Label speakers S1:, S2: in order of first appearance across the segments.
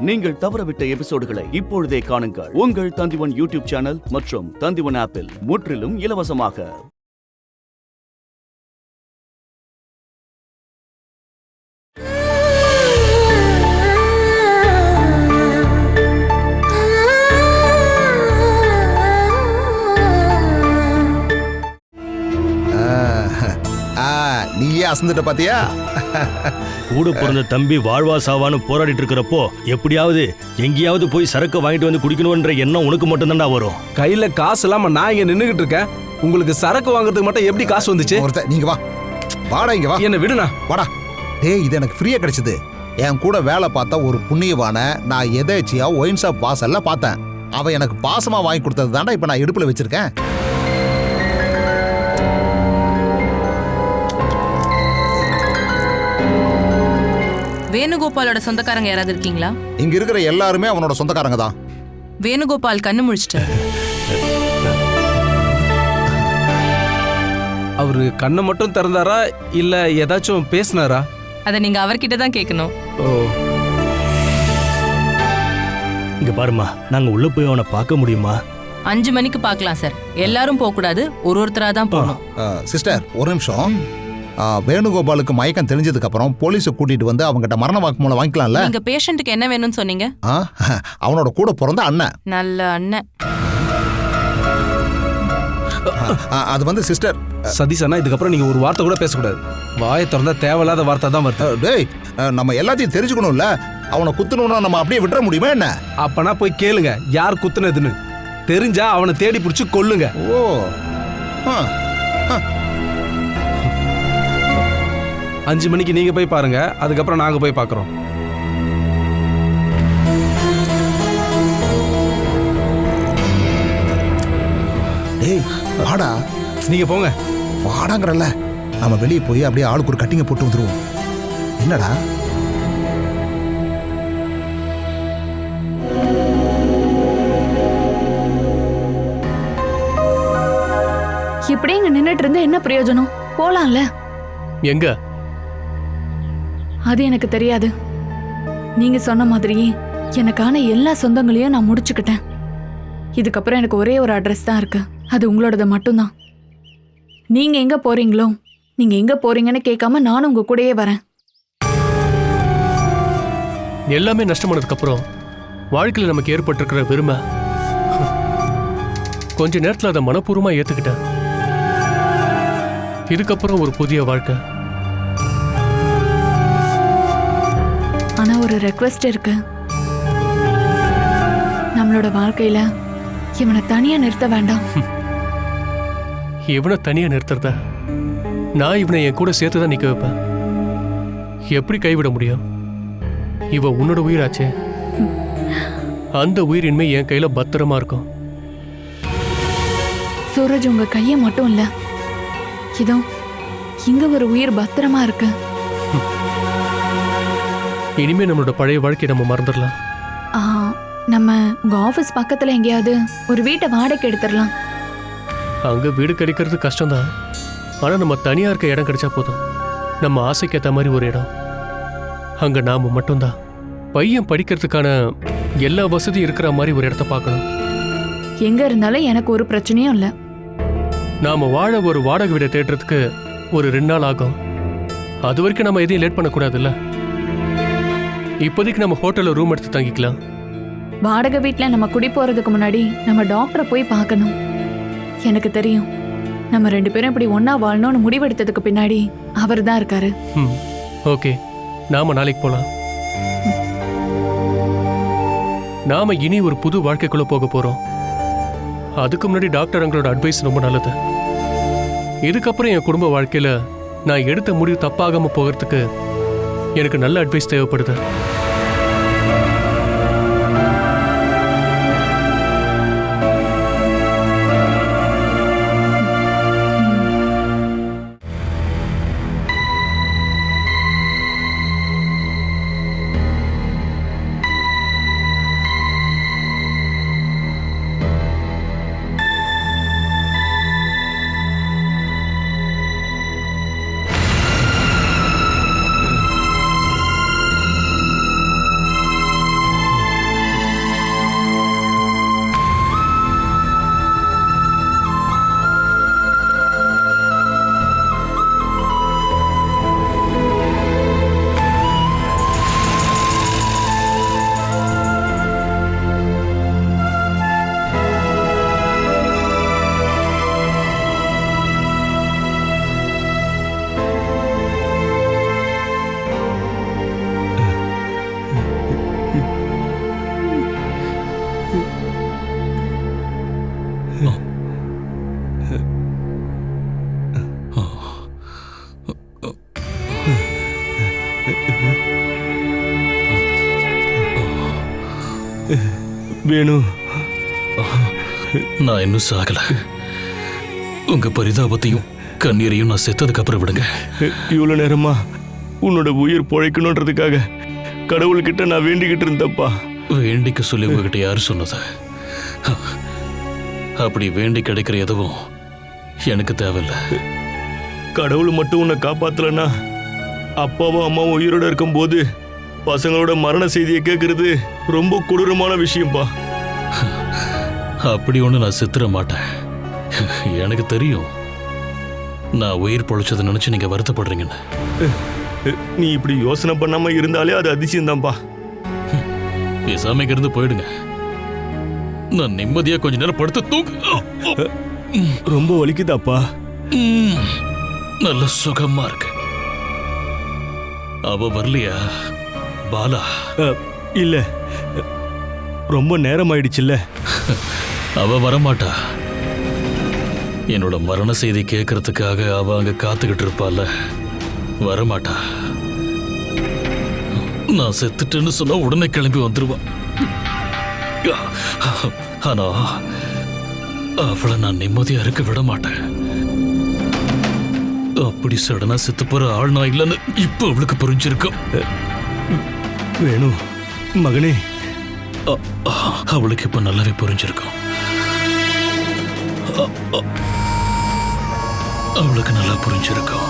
S1: நீங்கள் தவறவிட்ட எபிசோடுகளை இப்பொழுதே காணுங்கள். உங்கள் தந்திவன் யூடியூப் சேனல் மற்றும் தந்திவன் ஆப்பில் முற்றிலும் இலவசமாக.
S2: நீயே அசந்துட்ட பாத்தியா?
S3: கூட பிறந்த தம்பி வாழ்வா சாவான்னு போராடிட்டு இருக்கிறப்போ எப்படியாவது எங்கேயாவது போய் சரக்கு வாங்கிட்டு வந்து குடிக்கணும்ன்ற எண்ணம் உனக்கு மட்டும் தான்டா வரும்.
S4: கையில காசு இல்லாம நான் இங்க நின்னுகிட்டு இருக்கேன். உங்களுக்கு சரக்கு வாங்குறதுக்கு மட்டும் எப்படி காசு வந்துச்சு?
S2: நீங்க வா, வாடா இங்க வா.
S4: என்ன விடுனா,
S2: வாடா. டேய், இது எனக்கு ஃப்ரீயா கிடைச்சது. என் கூட வேலை பார்த்த ஒரு புண்ணியவான நான் எதேச்சியா ஒயின் ஷாப் வாசல்ல பார்த்தேன். அவ எனக்கு பாசமா வாங்கி கொடுத்தது தாண்டா இப்ப நான் இடுப்புல வச்சிருக்கேன்.
S5: வேணுகோபாலோட சொந்தக்காரங்க யாராவது இருக்கீங்களா?
S2: இங்க இருக்கிற எல்லாருமே அவனோட சொந்தக்காரங்க தான்.
S5: வேணுகோபால் கண்ணு முழிச்சிட்டாரு.
S4: அவரு கண்ணை மட்டும் திறந்தாரா இல்ல ஏதாச்சும் பேசினாரா?
S5: அத நீங்க அவர்கிட்ட தான் கேட்கணும்.
S4: ஓ,
S3: இங்க பாருமா, நாங்க உள்ள போய் அவனை பார்க்க முடியுமா?
S5: 5 மணிக்கு பார்க்கலாம் சார். எல்லாரும் போக கூடாது, ஒருத்தரா தான் போகணும்.
S2: சிஸ்டர், ஒரு நிமிஷம். வேணுகோபாலுக்கு மயக்கம் தெரிஞ்சதுக்கு அப்புறம் போலீஸை கூட்டிட்டு வந்து அவங்ககிட்ட மரண வாக்குமூலம் வாங்கிக்கலாம்ல?
S5: நீங்க பேஷண்ட்டுக்கு என்ன வேணும்னு சொன்னீங்க?
S2: அவனோட கூட பிறந்த அண்ணன்.
S5: நல்ல அண்ணன்.
S2: அது வந்து சிஸ்டர்
S4: சதீஷ் அண்ணா, இதுக்கப்புறம் நீங்க ஒரு வார்த்தை கூட பேசக்கூடாது. வாயை திறந்தா தேவையில்லாத வார்த்தை தான் வருது.
S2: டேய், நம்ம எல்லாத்தையும் தெரிஞ்சுக்கணும்ல. அவனை குத்தணும்னா நம்ம அப்படியே விட்டுற முடியுமா என்ன?
S4: அப்பனா போய் கேளுங்க யார் குத்துனதுன்னு. தெரிஞ்சா அவனை தேடி பிடிச்சு கொல்லுங்க.
S2: ஓ,
S4: 5 மணிக்கு நீங்க போய் பாருங்க, அதுக்கப்புறம் நாங்க போய் பார்க்கறோம்.
S2: டேய், வாடா.
S4: நீங்க போங்க.
S2: வாடாங்கறல்ல. நம்ம வெளியே போய் அப்படியே ஆளுக்கு ஒரு கட்டிங்க போட்டு வந்துருவோம். என்னடா?
S6: இப்படியே இங்க நின்னுட்டு இருந்தா என்ன பிரயோஜனம்? போலாம்ல.
S7: எங்க?
S6: அது எனக்கு தெரியாது. நீங்க சொன்ன மாதிரியே எனக்கான எல்லா சொந்தங்களையும் நான் முடிச்சுக்கிட்டேன். இதுக்கப்புறம் எனக்கு ஒரே ஒரு அட்ரஸ் தான் இருக்கு. அது உங்களோடது மட்டும்தான். நீங்க எங்க போறீங்களோ, நீங்க எங்க போறீங்கன்னு கேட்காம நானும் உங்க கூடயே வரேன்.
S7: எல்லாமே நஷ்டமானதுக்கு அப்புறம் வாழ்க்கையில் நமக்கு ஏற்பட்டிருக்கிற வெறுமை கொஞ்ச நேரத்தில் அதை மனப்பூர்வமா ஏத்துக்கிட்டேன். இதுக்கப்புறம் ஒரு புதிய வாழ்க்கை.
S6: ஆனா ஒரு ரெக்வெஸ்ட் இருக்கு. நம்மளோட வாழ்க்கையில இவனை தனியா நிறுத்த வேண்டாம்.
S7: இவனை தனியா நிறுத்துறத நான் இவனை என் கூட சேர்த்துதான் நிக்க வைப்பேன். எப்படி கைவிட முடியும்? இவ உன்னோட உயிராச்சே. அந்த உயிரின்மை என் கையில பத்திரமா இருக்கும்.
S6: சூரஜ் உங்க கைய மட்டும் இல்ல, இதோ இங்க ஒரு உயிர் பத்திரமா இருக்கு.
S7: இனிமே நம்மளோட பழைய வாழ்க்கையை நம்ம மறந்துடலாம்.
S6: நம்ம உங்க ஆபீஸ் பக்கத்துல எங்கேயாவது ஒரு வீட்டை வாடகைக்கு எடுத்துடலாம்.
S7: அங்க வீடு கிடைக்கிறது கஷ்டம்தான். ஆனா நம்ம தனியா இருக்க இடம் கிடைச்சா போதும். நம்ம ஆசைக்கு ஏற்ற மாதிரி ஒரு இடம். அங்க நாம மட்டும்தான். பையன் படிக்கிறதுக்கான எல்லா வசதியும் இருக்கிற மாதிரி ஒரு இடத்த பார்க்கணும்.
S6: எங்க இருந்தாலும் எனக்கு ஒரு பிரச்சனையும் இல்ல.
S7: நாம வாழ ஒரு வாடகை வீடை தேடுறதுக்கு ஒரு 2 நாள் ஆகும். அது வரைக்கும் நம்ம எதையும் லேட் பண்ணக்கூடாதுல்ல. இப்போதைக்கு நம்ம ஹோட்டல்ல ரூம் எடுத்து தங்கிக்கலாம்.
S6: வாடகை வீட்டுல நம்ம குடி போறதுக்கு முன்னாடி நம்ம டாக்டரை போய் பார்க்கணும். எனக்கு தெரியும், நம்ம 2 பேரும் இப்படி ஒன்னா வாழணும்னு முடிவெடுத்ததுக்கு பின்னாடி அவர் தான் இருக்காரு.
S7: ஓகே, நாம நாளைக்கு போலாம். நாம இனி ஒரு புது வாழ்க்கைக்குள்ள போக போறோம். அதுக்கு முன்னாடி டாக்டர் எங்களோட அட்வைஸ் ரொம்ப நல்லது. இதுக்கப்புறம் என் குடும்ப வாழ்க்கையில நான் எடுத்த முடிவு தப்பாகாம போகிறதுக்கு எனக்கு நல்ல அட்வைஸ் தேவைப்படுது.
S3: வேணு,
S8: நான் இன்னும் சாகல. உங்க பரிதாபத்தையும் கண்ணீரையும் நான் செத்ததுக்கு அப்புறம் விடுங்க.
S3: இவ்வளவு நேரமா உன்னோட உயிர் பொழைக்கணுன்றதுக்காக கடவுள்கிட்ட நான் வேண்டிக்கிட்டு இருந்தப்பா.
S8: வேண்டிக்க சொல்லி உங்ககிட்ட யாரு சொன்னது? அப்படி வேண்டி கிடைக்கிற எதுவும் எனக்கு தேவையில்லை.
S3: கடவுள் மட்டும் உன்னை காப்பாத்தலன்னா அப்பாவும் அம்மாவும் உயிரோட இருக்கும்போது பசங்களோட மரண செய்தியை கேட்கறது ரொம்ப கொடூரமான விஷயம்பா.
S8: அப்படி ஒன்று நான் செத்துற மாட்டேன். எனக்கு தெரியும் நான் உயிர் பொழைச்சதை நினைச்சு நீங்க வருத்தப்படுறீங்கன்னு.
S3: நீ இப்படி யோசனை பண்ணாம இருந்தாலே அது அதிசயம்தான்ப்பா.
S8: பேசாம இருந்து போயிடுங்க. நான் நிம்மதியா கொஞ்ச நேரம் படுத்து தூங்க.
S3: ரொம்ப வலிக்குதாப்பா?
S8: நல்ல சுகமா இருக்கு. அவ வரலையா பாலா?
S3: இல்ல, ரொம்ப நேரம் ஆயிடுச்சுல்ல.
S8: அவ வரமாட்டா. என்னோட மரண செய்தி கேட்கறதுக்காக அவ அங்க காத்துக்கிட்டு இருப்பால. வரமாட்டா. நான் செத்துட்டேன்னு சொன்னா உடனே கிளம்பி வந்துருவா. ஆனா அவளை நான் நிம்மதியா இருக்க விட மாட்டேன். அப்படி சடனா செத்து போற ஆள் நான் இல்லைன்னு இப்ப அவளுக்கு புரிஞ்சிருக்கும்.
S3: வேணு மகனே,
S8: அவளுக்கு இப்ப நல்லாவே புரிஞ்சிருக்கும். அவளுக்கு நல்லா புரிஞ்சிருக்கும்.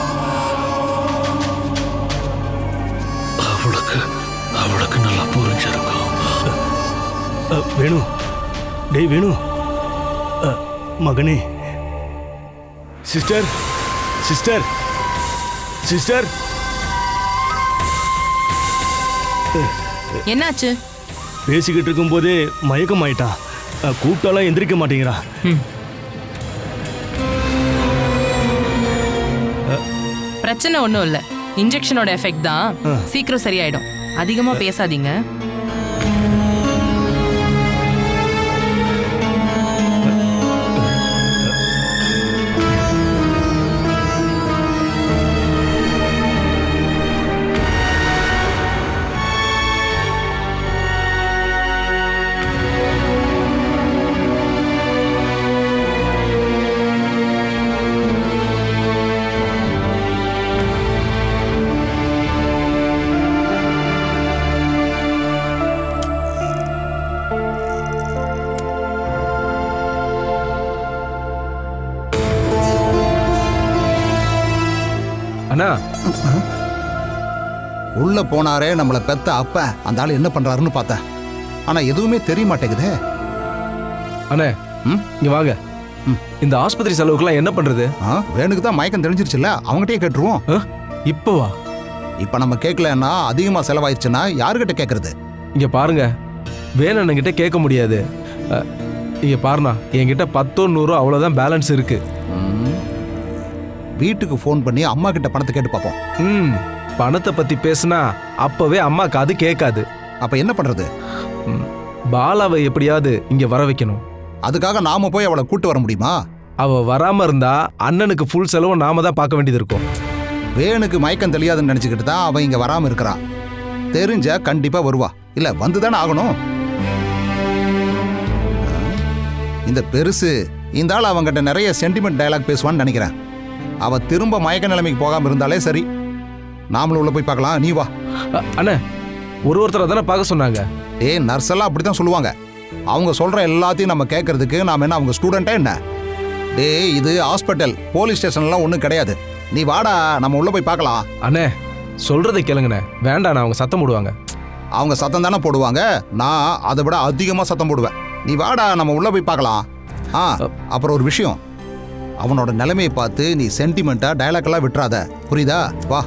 S8: அவளுக்கு நல்லா புரிஞ்சிருக்கும்.
S3: வேணு, டேய் வேணு, மகனே. Sister, sister, sister.
S5: என்னாச்சு?
S3: பேசிக்கிட்டு இருக்கும் போதே மயக்கம் ஆயிட்டான். கூப்பிட்டாலாம் எந்திரிக்க மாட்டேங்கிறா.
S5: பிரச்சனை ஒண்ணும் இல்ல, இன்ஜெக்ஷனோட எஃபெக்ட் தான். சீக்கிரம் சரியாயிடும். அதிகமா பேசாதீங்க.
S4: அண்ணா,
S2: உள்ள போனாரே நம்மளை பெத்த அப்ப அந்த ஆள் என்ன பண்றாருன்னு பார்த்தேன். ஆனா எதுவுமே தெரிய மாட்டேங்குதே.
S4: அண்ணே, இங்க வாங்க. இந்த ஆஸ்பத்திரி செலவுக்குலாம் என்ன பண்றது?
S2: வேணுக்கு தான் மயக்கம் தெரிஞ்சிருச்சுல்ல, அவங்ககிட்டயே கேட்டுருவோம்.
S4: இப்பவா?
S2: இப்ப நம்ம கேட்கலன்னா அதிகமா செலவாயிடுச்சுன்னா யாருகிட்ட கேட்கறது?
S4: இங்க பாருங்க, வேணும்கிட்ட கேட்க முடியாது. இங்க பாருண்ணா, என்கிட்ட 10-100 அவ்வளவுதான் பேலன்ஸ் இருக்கு.
S2: வீட்டுக்கு ஃபோன் பண்ணி அம்மா கிட்ட பணத்தை கேட்டு பார்ப்போம்.
S4: பணத்தை பத்தி பேசுனா அப்பவே அம்மா காது கேட்காது.
S2: அப்ப என்ன பண்றது?
S4: பாலாவை எப்படியாவது இங்க வர வைக்கணும்.
S2: அதுக்காக நாம போய் அவளை கூட்டு வர முடியுமா?
S4: அவ வராம இருந்தா அண்ணனுக்கு ஃபுல் செலவு நாம தான் பார்க்க வேண்டியது இருக்கும்.
S2: வேணுக்கு மயக்கம் தெரியாதுன்னு நினைச்சுக்கிட்டு தான் அவன் இங்க வராம இருக்கிறான். தெரிஞ்சா கண்டிப்பா வருவா. இல்ல வந்துதானே ஆகணும். இந்த பெருசு இந்த ஆள் அவங்கிட்ட நிறைய சென்டிமெண்ட் டயலாக் பேசுவான்னு நினைக்கிறேன். அவ திரும்ப மயக்க நிலைமைக்கு போகாம இருந்தாலே சரி. நாமளும் உள்ள போய் பார்க்கலாம். நீ வா.
S4: அண்ணே, ஒருத்தரை தானே பார்க்க சொன்னாங்க.
S2: நர்ஸ் எல்லாம் அப்படித்தான் சொல்லுவாங்க. அவங்க சொல்ற எல்லாத்தையும் நம்ம கேட்கறதுக்கு நாம என்ன அவங்க ஸ்டூடெண்டா என்ன? இது ஹாஸ்பிட்டல், போலீஸ் ஸ்டேஷன்லாம் ஒன்றும் கிடையாது. நீ வாடா, நம்ம உள்ள போய் பார்க்கலாம்.
S4: அண்ணே, சொல்றதை கேளுங்கண்ணே. வேண்டாண்ணா, அவங்க சத்தம் போடுவாங்க.
S2: அவங்க சத்தம் தானே போடுவாங்க. நான் அதை விட அதிகமா சத்தம் போடுவேன். நீ வாடா, நம்ம உள்ள போய் பார்க்கலாம். அப்புறம் ஒரு விஷயம், அவனோட நிலைமையை பார்த்து நீ சென்டிமெண்டா டயலாக் எல்லாம் விட்டுறாத, புரியுதா? வா.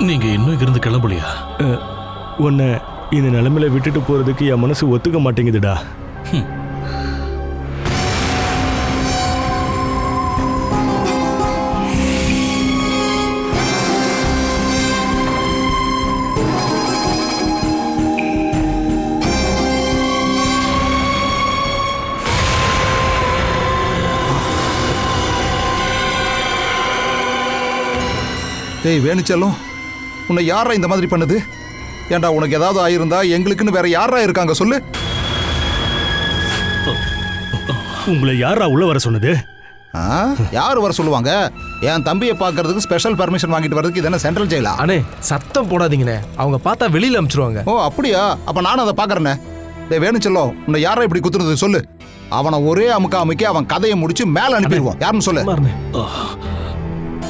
S8: நீங்க இன்னும் இருந்து கிளம்பலையா?
S3: உன்னை இந்த நிலைமையில விட்டுட்டு போறதுக்கு என் மனசு ஒத்துக்க மாட்டேங்குதுடா.
S2: டேய் வேணுச்செல்லம், உன்னை யாரா இந்த மாதிரி பண்ணுது? ஏன்டா உனக்கு ஏதாவது ஆயிருந்தா எங்களுக்குன்னு வேற யாரா இருக்காங்க சொல்லு.
S3: உங்களை யாரா உள்ள வர சொன்னது?
S2: யார் வர சொல்லுவாங்க? என் தம்பியை பார்க்கறதுக்கு ஸ்பெஷல் பர்மிஷன் வாங்கிட்டு வரதுக்கு இது என்ன சென்ட்ரல் ஜெயிலா?
S4: அண்ணே சத்தம் போடாதீங்கண்ணே, அவங்க பார்த்தா வெளியில அனுப்பிச்சிருவாங்க.
S2: ஓ அப்படியா? அப்ப நானும் அதை பார்க்கறேனே. டேய் வேணுச்செல்லம், உன்னை யாரா இப்படி குத்துறது சொல்லு. அவனை ஒரே அமுக்கி அவன் கதையை முடிச்சு மேல அனுப்பிடுவோம். யாருன்னு சொல்லு.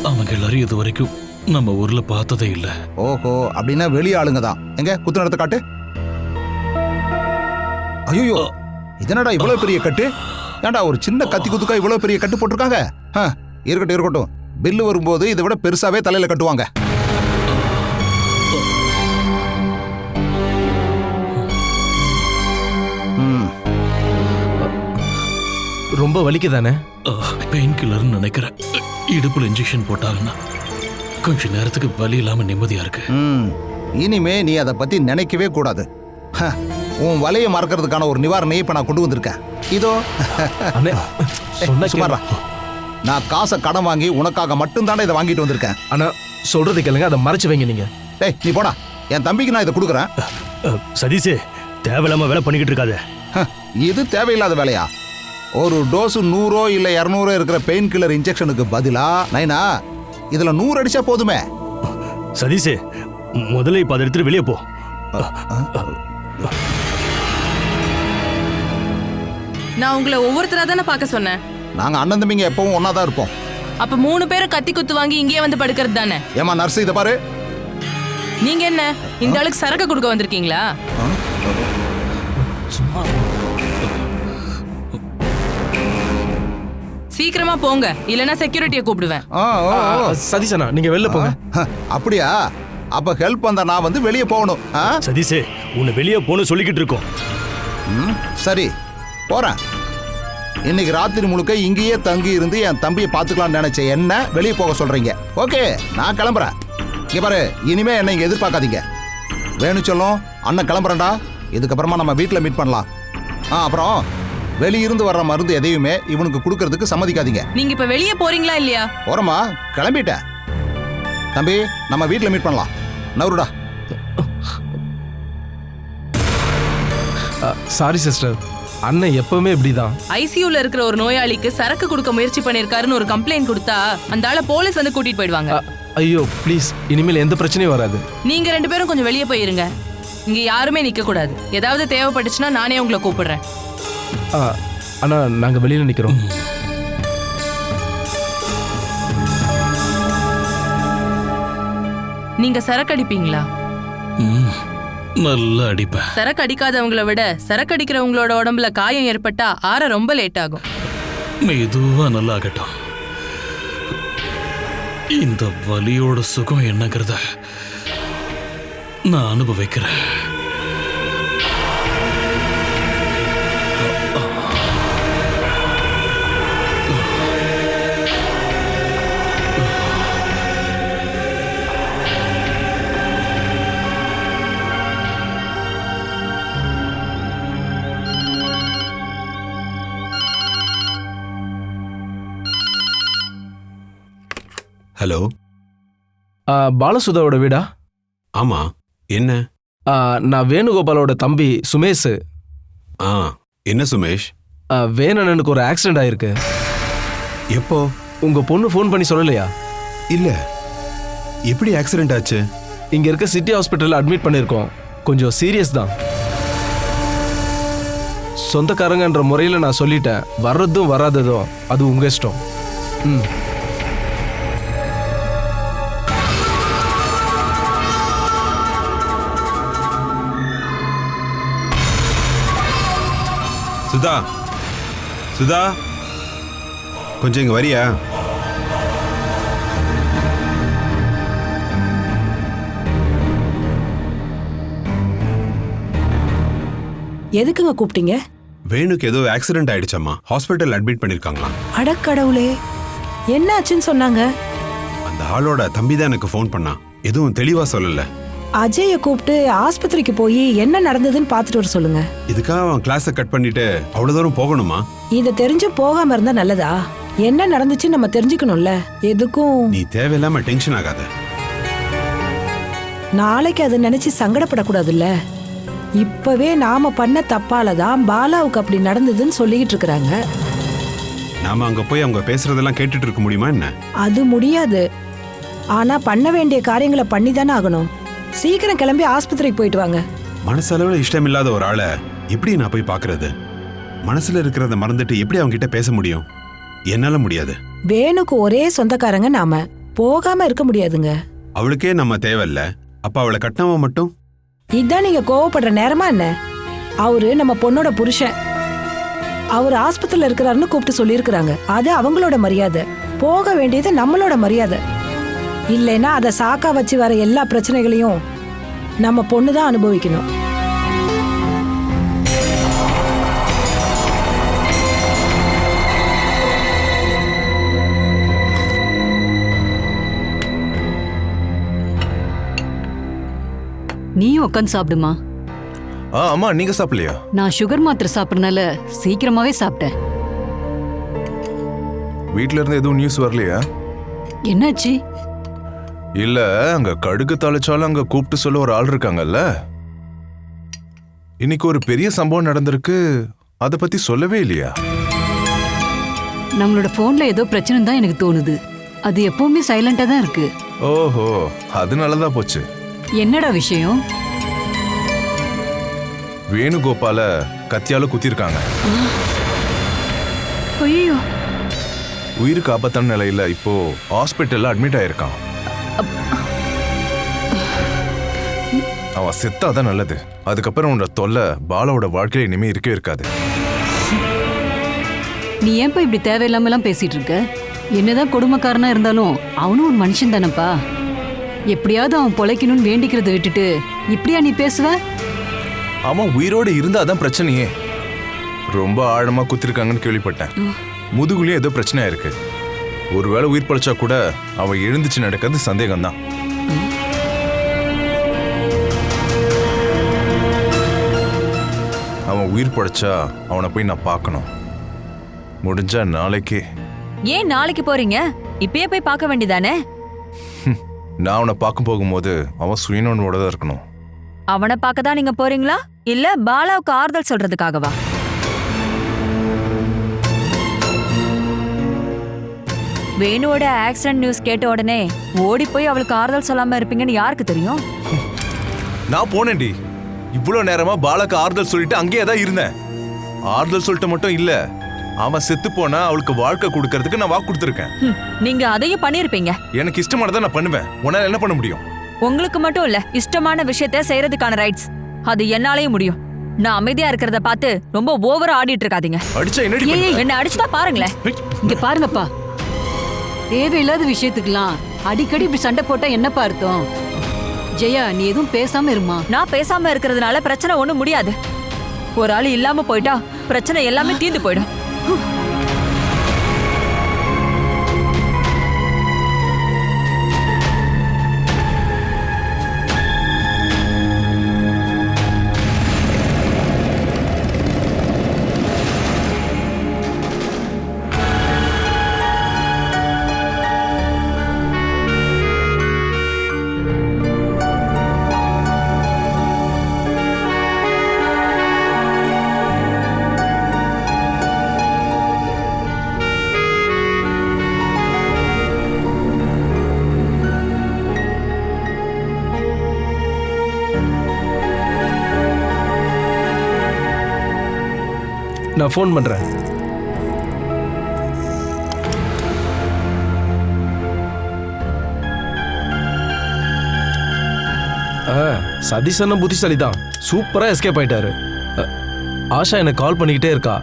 S8: அவங்க எல்லாரும் இது வரைக்கும் நம்ம ஊர்ல பார்த்ததே இல்ல.
S2: ஓஹோ, அப்படின்னா வெளி ஆளுங்க தான். எங்க குத்து நடத்த காட்டு. ஐயோ, இதனடா இவ்வளவு பெரிய கட்டு? ஏன்டா ஒரு சின்ன கத்தி குத்துக்கா இவ்வளவு பெரிய கட்டு போட்டிருக்காங்க? இருக்கட்டும், பில்லு வரும்போது இதை விட பெருசாவே தலையில கட்டுவாங்க.
S4: ரொம்ப வலிக்குதானே?
S8: பெயின் கில்லர்னு நினைக்கிறேன். இடுப்புல இன்ஜெக்ஷன் போட்டாங்கன்னா கொஞ்ச நேரத்துக்கு வலி இல்லாம நிம்மதியா இருக்கு.
S2: இனிமே நீ அதை பத்தி நினைக்கவே கூடாது. உன் வலையை மறக்கிறதுக்கான ஒரு நிவாரணையை இப்ப நான் கொண்டு வந்திருக்கேன். இதோ சுமாரா, நான் காசை கடன் வாங்கி உனக்காக மட்டும் தானே இதை வாங்கிட்டு வந்திருக்கேன்.
S4: ஆனா சொல்றது கேளுங்க, அதை மறைச்சு வைங்க நீங்க.
S2: டேய் நீ போடா, என் தம்பிக்கு நான் இதை கொடுக்குறேன்.
S3: சதீஷ், தேவையில்லாம வேலை பண்ணிக்கிட்டு இருக்காது.
S2: இது தேவையில்லாத வேலையா? ஒரு டோஸ் 100 இல்ல 200 இருக்கிற பெயின் கில்லர் இன்ஜெக்ஷனுக்கு பதிலா நைனா இதுல 100 அடிச்சா போதுமே.
S3: சதீஷ், முதல்ல இப்ப அதை எடுத்துட்டு வெளியே போ.
S5: நான் உங்களை ஒவ்வொருத்தரா தானே பார்க்க சொன்னேன்.
S2: நாங்க அண்ணன் தம்பிங்க எப்பவும் ஒன்னாதான் இருப்போம்.
S5: அப்ப 3 பேரும் கத்தி குத்து வாங்கி இங்கே வந்து படுக்கிறது தானே?
S2: ஏமா நர்ஸ், இதை பாரு.
S5: நீங்க என்ன இந்த ஆளுக்கு சரக்கு கொடுக்க வந்திருக்கீங்களா? சீக்கிரமா போங்க, இல்லனா செக்யூரிட்டியை கூப்பிடுவேன்.
S4: சதீஷனா நீங்க வெளில போங்க.
S2: அப்படியா? அப்ப ஹெல்ப் வந்தா நான் வந்து வெளியே போகணும்.
S3: சதீஷ், உன்னை வெளியே போன்னு சொல்லிக்கிட்டு இருக்கோம்.
S2: சரி போறேன். இன்னைக்கு ராத்திரி முழுக்க இங்கேயே தங்கி இருந்து என் தம்பியை பார்த்துக்கலாம்னு நினைச்ச என்ன வெளியே போக சொல்றீங்க? ஓகே, நான் கிளம்புறேன். இங்க பாரு, இனிமே என்ன இங்க எதிர்பார்க்காதீங்க. வேணுச்செல்லம், அண்ணன் கிளம்புறேன்டா. இதுக்கப்புறமா நம்ம வீட்டில் மீட் பண்ணலாம். அப்புறம் வெளியிருந்து வர்ற மருந்து எதையுமே இவனுக்கு கொடுக்கறதுக்கு சம்மதிக்காதீங்க.
S5: நீங்க இப்ப வெளியே போறீங்களா இல்லையா?
S2: போறமா, கிளம்பிட்டேன். தம்பி, நம்ம வீட்டில் மீட் பண்ணலாம். நவருடா.
S4: சாரி சிஸ்டர், அண்ணன் எப்பவுமே இப்படிதான்.
S5: ஐசியூல இருக்கிற ஒரு நோயாளிக்கு சரக்கு கொடுக்க முயற்சி பண்ணிருக்காருன்னு ஒரு கம்ப்ளைண்ட் கொடுத்தா அந்த ஆளை போலீஸ் வந்து கூட்டிட்டு போயிடுவாங்க.
S4: ஐயோ ப்ளீஸ், இனிமேல் எந்த பிரச்சனையும் வராது.
S5: நீங்க 2 பேரும் கொஞ்சம் வெளியே போயிருங்க. இங்க யாருமே நிக்க கூடாது. ஏதாவது தேவைப்பட்டுச்சுன்னா நானே உங்களை கூப்பிடுறேன்.
S4: அண்ணா, நாங்க வெளியில நிக்கிறோம்.
S5: நீங்க சரக்கு அடிப்பீங்களா?
S8: நல்லா அடிப்பேன்.
S5: சரக்கு அடிக்காதவங்கள விட சரக்கு அடிக்கிறவங்களோட உடம்புல காயம் ஏற்பட்டா ஆற ரொம்ப லேட் ஆகும்.
S8: மெதுவா நல்லா ஆகட்டும். இந்த வலியோட சுகம் என்னங்கிறத நான் அனுபவிக்கிறேன்.
S9: ஹலோ,
S4: பாலசுதாவோட வீடா?
S9: ஆமா, என்ன?
S4: நான் வேணுகோபாலோட தம்பி சுமேஷ்.
S9: என்ன சுமேஷ்?
S4: வேணனுக்கு ஒரு ஆக்சிடென்ட் ஆயிருக்கு.
S9: எப்போ?
S4: உங்க பொண்ணு ஃபோன் பண்ணி சொல்லலையா?
S9: இல்ல, எப்படி ஆக்சிடென்ட் ஆச்சு?
S4: இங்க இருக்க சிட்டி ஹாஸ்பிட்டல்ல அட்மிட் பண்ணிருக்கோம். கொஞ்சம் சீரியஸ் தான். சொந்தக்காரங்கன்ற முறையில் நான் சொல்லிட்டேன். வர்றதும் வராததும் அது உங்க இஷ்டம்.
S9: சுதா, சுதா, கொஞ்சம் இங்க வரியா?
S10: எதுக்குங்க கூப்பிட்டீங்க?
S9: வேணுக்கு ஏதோ ஆக்சிடென்ட் ஆயிடுச்சம்மா, ஹாஸ்பிட்டல் அட்மிட் பண்ணிருக்காங்களாம்.
S10: அடக்கடவுளே, என்ன ஆச்சுன்னு சொன்னாங்க?
S9: அந்த ஆளோட தம்பி தான் எனக்கு ஃபோன் பண்ணான். எதுவும் தெளிவா சொல்லல.
S10: அஜய கூப்பிட்டு ஆஸ்பத்திரிக்கு போய் என்ன நடந்ததுன்னு பார்த்துட்டு வர சொல்லுங்க.
S9: இதுக்காக அவன் கிளாஸை கட் பண்ணிட்டு அவ்வளவு தூரம் போகணுமா?
S10: இத தெரிஞ்சு போகாம இருந்தா நல்லதா? என்ன நடந்துச்சு நம்ம தெரிஞ்சுக்கணும்ல. எதுக்கும்
S9: நீ தேவையில்லாம டென்ஷன் ஆகாத.
S10: நாளைக்கு அதை நினைச்சு சங்கடப்படக்கூடாதுல்ல. இப்பவே நாம பண்ண தப்பால தான் பாலாவுக்கு அப்படி நடந்ததுன்னு சொல்லிக்கிட்டு இருக்கிறாங்க.
S9: நாம அங்க போய் அவங்க பேசுறதெல்லாம் கேட்டுட்டு இருக்க முடியுமா என்ன?
S10: அது முடியாது. ஆனா பண்ண வேண்டிய காரியங்களை பண்ணி தானே ஆகணும். சீக்கிரம் கிளம்பி ஆஸ்பத்திரிக்கு போயிட்டு வாங்க.
S9: மனசளவுல இஷ்டம் இல்லாத ஒரு ஆளை எப்படி நான் போய் பாக்குறது? மனசுல இருக்கிறத மறந்துட்டு எப்படி அவங்க கிட்ட பேச முடியும்? என்னால முடியாது.
S10: வேணுக்கு ஒரே சொந்தக்காரங்க நாம, போகாம இருக்க முடியாதுங்க.
S9: அவளுக்கே நம்ம தேவையில்ல, அப்ப அவளை கட்டினவன் மட்டும்?
S10: இதான் நீங்க கோவப்படுற நேரமா என்ன? அவரு நம்ம பொண்ணோட புருஷன். அவர் ஆஸ்பத்திரியில இருக்கிறாருன்னு கூப்பிட்டு சொல்லியிருக்கிறாங்க. அது அவங்களோட மரியாதை. போக வேண்டியது நம்மளோட மரியாதை. இல்லைன்னா அதை சாக்கா வச்சு வர எல்லா பிரச்சனைகளையும் நம்ம பொண்ணு தான் அனுபவிக்கணும்.
S11: நீயும் உட்காந்து சாப்பிடுமா.
S12: அம்மா நீங்க சாப்பிடலையா?
S11: நான் சுகர் மாத்திரை சாப்பிடறனால சீக்கிரமாவே சாப்பிட்டேன்.
S12: வீட்ல இருந்து எதுவும் நியூஸ் வரலையா?
S11: என்னாச்சு?
S12: இல்ல அங்க கடுகு தாளிச்சாலும் அங்க கூப்பிட்டு சொல்ல ஒரு ஆள் இருக்காங்கல்ல. இன்னைக்கு ஒரு பெரிய சம்பவம் நடந்திருக்கு, அத பத்தி சொல்லவே இல்லையா?
S11: நம்மளோட போன்ல ஏதோ பிரச்சனை தான் எனக்கு தோணுது. அது எப்பவுமே சைலண்டா தான் இருக்கு.
S12: ஓஹோ, அதனாலதான் போச்சு.
S11: என்னடா விஷயம்?
S12: வேணுகோபால கத்தியால குத்திருக்காங்க.
S11: ஐயோ,
S12: உயிருக்கு ஆபத்தான நிலையில இப்போ ஹாஸ்பிட்டல்ல அட்மிட் ஆயிருக்கான். அவன் செத்தாதான் நல்லது. அதுக்கப்புறம் உன்னோட தொல்லை பாலாவோட வாழ்க்கையில இனிமே இருக்கவே இருக்காது.
S11: நீ ஏன்பா இப்படி தேவையில்லாமலாம் பேசிட்டு இருக்க? என்னதான் கொடுமைக்காரனா இருந்தாலும் அவனும் ஒரு மனுஷன் தானப்பா. எப்படியாவது அவன் பொழைக்கணும்னு வேண்டிக்கிறத விட்டுட்டு இப்படியா நீ பேசுவ?
S12: அவன் உயிரோடு இருந்தாதான் பிரச்சனையே. ரொம்ப ஆழமா குத்திருக்காங்கன்னு கேள்விப்பட்டேன். முதுகுலயும் ஏதோ பிரச்சனையா இருக்கு. ஒருவேளை உயிர் பழைச்சா கூட அவன் எழுந்துச்சு நடக்கிறது சந்தேகம்தான். அவன் உயிர் பழைச்சா அவனை போய் நான் பார்க்கணும். முடிஞ்சா நாளைக்கே.
S13: ஏன் நாளைக்கு போறீங்க? இப்பயே போய் பார்க்க வேண்டியதானே?
S12: நான் அவனை பார்க்க போகும்போது அவன் சுயநோனோட தான் இருக்கணும்.
S13: அவனை பார்க்க தான் நீங்க போறீங்களா, இல்ல பாலாவுக்கு ஆறுதல் சொல்றதுக்காகவா? வேணுவோட ஆக்சிடென்ட் நியூஸ் கேட்ட உடனே ஓடி போய் அவளுக்கு ஆறுதல் சொல்லாம இருப்பீங்கன்னு யாருக்கு தெரியும்?
S12: நான் போனேன்டி. இவ்வளவு நேரமா பாலாக்கு ஆறுதல் சொல்லிட்டு அங்கேயே தான் இருந்தேன். ஆறுதல் சொல்லிட்டு மட்டும் இல்ல, அவன் செத்து போனா அவளுக்கு வாழ்க்கை கொடுக்கறதுக்கு நான் வாக்கு கொடுத்துருக்கேன்.
S13: நீங்க அதையும் பண்ணிருப்பீங்க.
S12: எனக்கு இஷ்டமானதை நான் பண்ணுவேன். உன்னால என்ன பண்ண முடியும்?
S13: உங்களுக்கு மட்டும் இல்ல, இஷ்டமான விஷயத்த செய்யறதுக்கான ரைட்ஸ் அது என்னாலயும் முடியும். நான் அமைதியா இருக்கிறத பார்த்து ரொம்ப ஓவரா ஆடிட்டு இருக்காதீங்க.
S12: அடிச்சா என்னடி?
S13: என்ன அடிச்சுதான் பாருங்களேன்.
S11: இங்க பாருங்கப்பா, தேவையில்லாத விஷயத்துக்குலாம் அடிக்கடி இப்படி சண்டை போட்டா என்னப்பா அர்த்தம்? ஜெயா, நீ எதுவும் பேசாம இருமா.
S13: நான் பேசாம இருக்கிறதுனால பிரச்சனை ஒண்ணும் முடியாது. ஒரு ஆள் இல்லாம போயிட்டா பிரச்சனை எல்லாமே தீர்ந்து போயிடும்.
S4: நான் ஃபோன் பண்றேன். சதீஷ் அண்ணன் புத்திசாலி தான், சூப்பரா எஸ்கேப் ஆயிட்டாரு. ஆஷா எனக்கு கால் பண்ணிக்கிட்டே இருக்கா.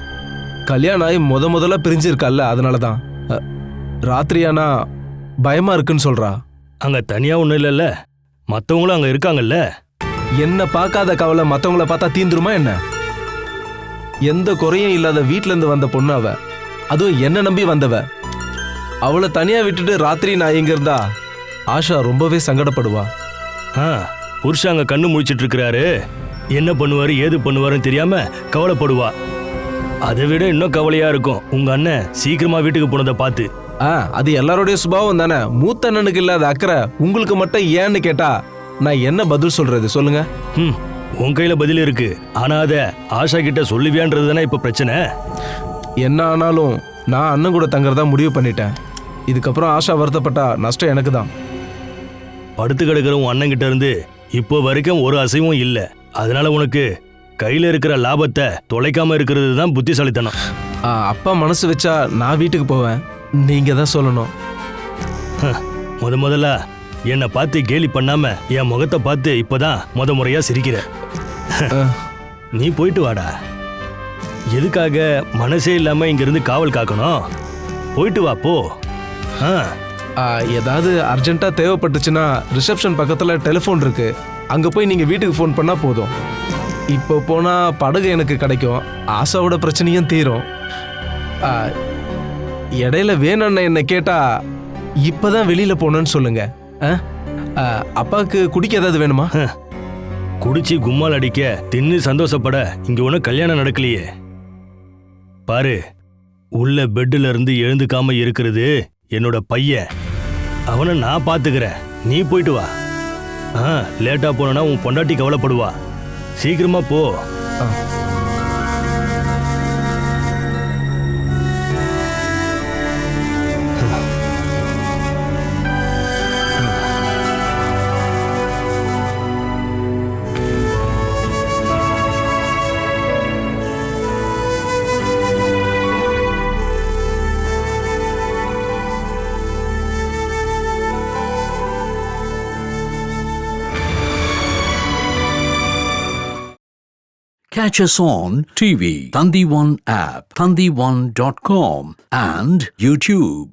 S4: கல்யாணம் ஆகி முதல்ல பிரிஞ்சிருக்கால, அதனாலதான். ராத்திரியானா பயமா இருக்குன்னு சொல்றா.
S3: அங்க தனியா ஒண்ணும் இல்லைல்ல, மத்தவங்களும் அங்க இருக்காங்கல்ல.
S4: என்ன பார்க்காத கவலை மத்தவங்கள பார்த்தா தீந்துருமா என்ன? எந்த குறையும் இல்லாத வீட்ல இருந்து வந்த பொண்ணு அவ, அதுவும் என்ன நம்பி வந்தவ. அவளை தனியா விட்டுட்டு ராத்திரி நான் இங்க இருந்தா ஆஷா ரொம்பவே சங்கடப்படுவா.
S3: புருஷன் அங்க கண்ணு முழிச்சிட்டு இருக்கிறாரு, என்ன பண்ணுவாரு ஏது பண்ணுவாருன்னு தெரியாம கவலைப்படுவா. அதை விட இன்னும் கவலையா இருக்கும் உங்க அண்ணன் சீக்கிரமா வீட்டுக்கு போனதை பார்த்து.
S4: அது எல்லாருடைய சுபாவம் தானே. மூத்த அண்ணனுக்கு இல்லாத அக்கறை உங்களுக்கு மட்டும் ஏன்னு கேட்டா நான் என்ன பதில் சொல்றது சொல்லுங்க?
S3: உன் கையில பதில் இருக்கு. ஆனா அத ஆஷா கிட்ட சொல்லுவியான்றது தானே இப்ப பிரச்சனை.
S4: என்ன ஆனாலும் நான் அண்ணன் கூட தங்கறதா முடிவு பண்ணிட்டேன். இதுக்கப்புறம் ஆஷா வருத்தப்பட்டா நஷ்டம் எனக்கு தான்.
S3: படுத்து கிடக்கிற உன் அண்ணன் கிட்ட இருந்து இப்போ வரைக்கும் ஒரு அசைவும் இல்ல. அதனால உனக்கு கையில இருக்கிற லாபத்தை தொலைக்காம இருக்கிறது தான் புத்திசாலித்தனம்.
S4: அப்பா மனசு வச்சா நான் வீட்டுக்கு போவேன். நீங்க தான் சொல்லணும்.
S3: முதல்ல என்னை பார்த்து கேலி பண்ணாம என் முகத்தை பார்த்து இப்பதான் முறையா சிரிக்கிற. நீ போயிட்டு வாடா. எதுக்காக மனசே இல்லாம இங்க இருந்து காவல் காக்கணும்? போயிட்டு வா போ.
S4: ஏதாவது அர்ஜென்ட்டா தேவைப்பட்டுச்சுன்னா ரிசப்ஷன் பக்கத்துல டெலிஃபோன் இருக்கு. அங்க போய் நீங்க வீட்டுக்கு ஃபோன் பண்ணா போதும். இப்போ போனா படகு எனக்கு கிடைக்கும். ஆஷாவோட பிரச்சனையும் தீரும். இடையில வேணும்னு என்ன கேட்டா இப்பதான் வெளியில போனேன்னு சொல்லுங்க. அப்பாவுக்கு குடிக்க ஏதாவது வேணுமா?
S3: குடிச்சு கும்மால் அடிக்க தின்னு சந்தோஷப்பட இங்க ஒன்றும் கல்யாணம் நடக்கலையே. பாரு, உள்ள பெட்டுல இருந்து எழுந்துக்காம இருக்கிறது என்னோட பையன். அவனை நான் பாத்துக்கிறேன். நீ போயிட்டு வா. லேட்டா போனா உன் பொண்டாட்டி கவலைப்படுவா. சீக்கிரமா போ.
S14: Catch us on TV, Thandivan app, thandivan.com and YouTube.